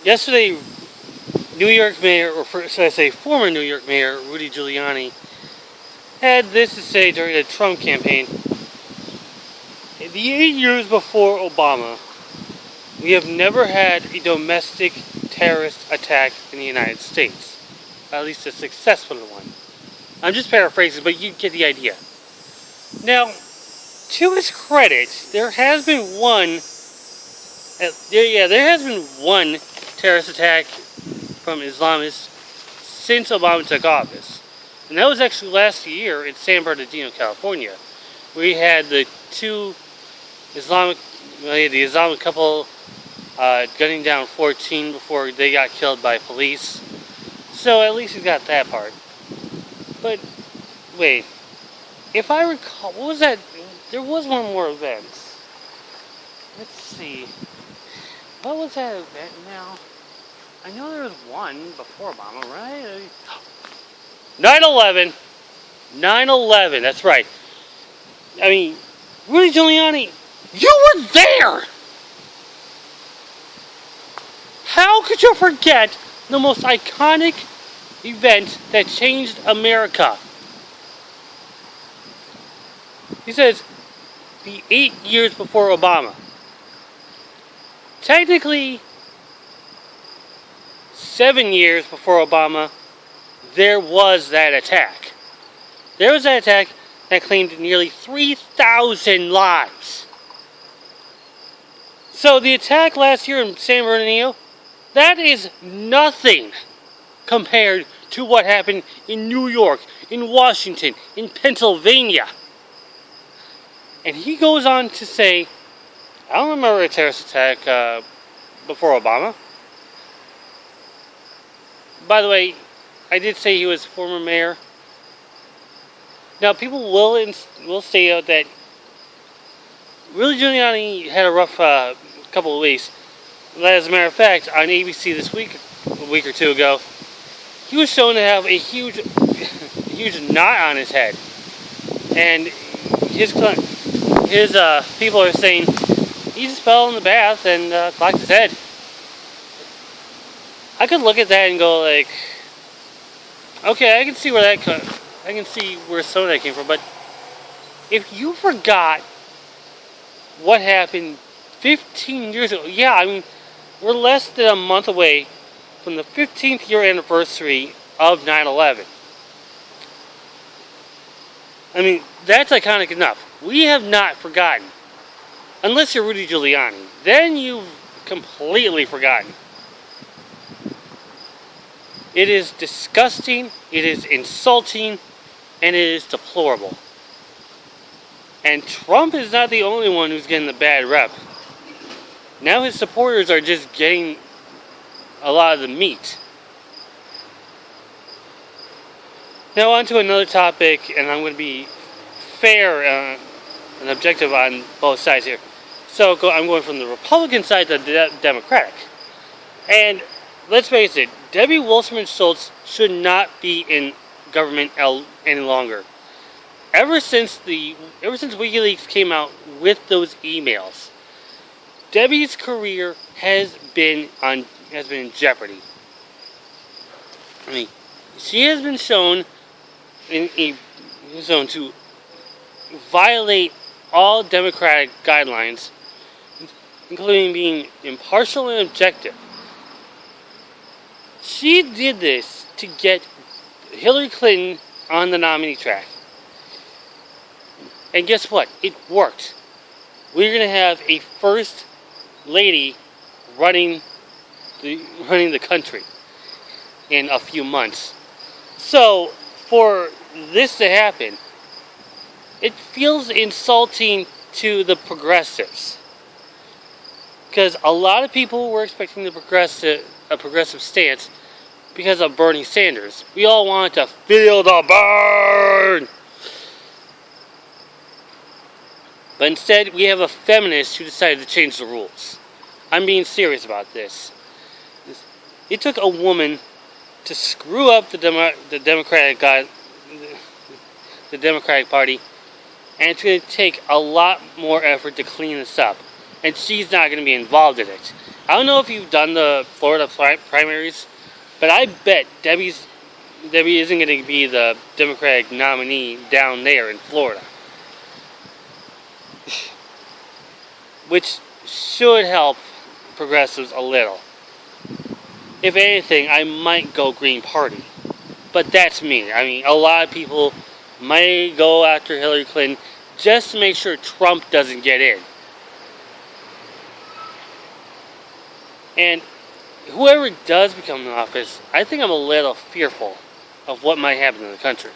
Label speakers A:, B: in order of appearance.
A: Yesterday, New York Mayor, or should I say former New York Mayor, Rudy Giuliani, had this to say during the Trump campaign. In the 8 years before Obama, we have never had a domestic terrorist attack in the United States. At least a successful one. I'm just paraphrasing, but you get the idea. Now, to his credit, there has been one terrorist attack from Islamists since Obama took office. And that was actually last year in San Bernardino, California. We had the Islamic couple gunning down 14 before they got killed by police. So at least we got that part. But wait, if I recall, what was that? There was one more event. Let's see. What was that event now? I know there was one before Obama, right? 9/11. 9/11, that's right. I mean, Rudy Giuliani, you were there! How could you forget the most iconic event that changed America? He says, the 8 years before Obama. Technically, 7 years before Obama, there was that attack. There was that attack that claimed nearly 3,000 lives. So the attack last year in San Bernardino, that is nothing compared to what happened in New York, in Washington, in Pennsylvania. And he goes on to say, I don't remember a terrorist attack before Obama. By the way, I did say he was former mayor. Now, people will say out that Rudy Giuliani had a rough couple of weeks. As a matter of fact, on ABC this week, a week or two ago, he was shown to have a huge knot on his head, and his people are saying he just fell in the bath and clocked his head. I could look at that and go like, okay, I can see where some of that came from. But if you forgot what happened 15 years ago, yeah, I mean, we're less than a month away from the 15th year anniversary of 9/11. I mean, that's iconic enough. We have not forgotten. Unless you're Rudy Giuliani. Then you've completely forgotten. It is disgusting, it is insulting, and it is deplorable. And Trump is not the only one who's getting the bad rep. Now his supporters are just getting a lot of the meat. Now on to another topic, and I'm going to be fair and objective on both sides here. So I'm going from the Republican side to the Democratic. And let's face it, Debbie Wasserman Schultz should not be in government any longer. Ever since WikiLeaks came out with those emails, Debbie's career has been in jeopardy. I mean, she has been shown to violate all Democratic guidelines, including being impartial and objective. She did this to get Hillary Clinton on the nominee track. And guess what? It worked. We're going to have a first lady running the country in a few months. So, for this to happen, it feels insulting to the progressives. Because a lot of people were expecting a progressive stance because of Bernie Sanders. We all wanted to feel the burn. But instead, we have a feminist who decided to change the rules. I'm being serious about this. It took a woman to screw up the Democratic Party, and it's going to take a lot more effort to clean this up. and she's not going to be involved in it. I don't know if you've done the Florida primaries, but I bet Debbie isn't going to be the Democratic nominee down there in Florida. Which should help progressives a little. If anything, I might go Green Party. But that's me. I mean, a lot of people might go after Hillary Clinton just to make sure Trump doesn't get in. And whoever does become in office, I think I'm a little fearful of what might happen in the country.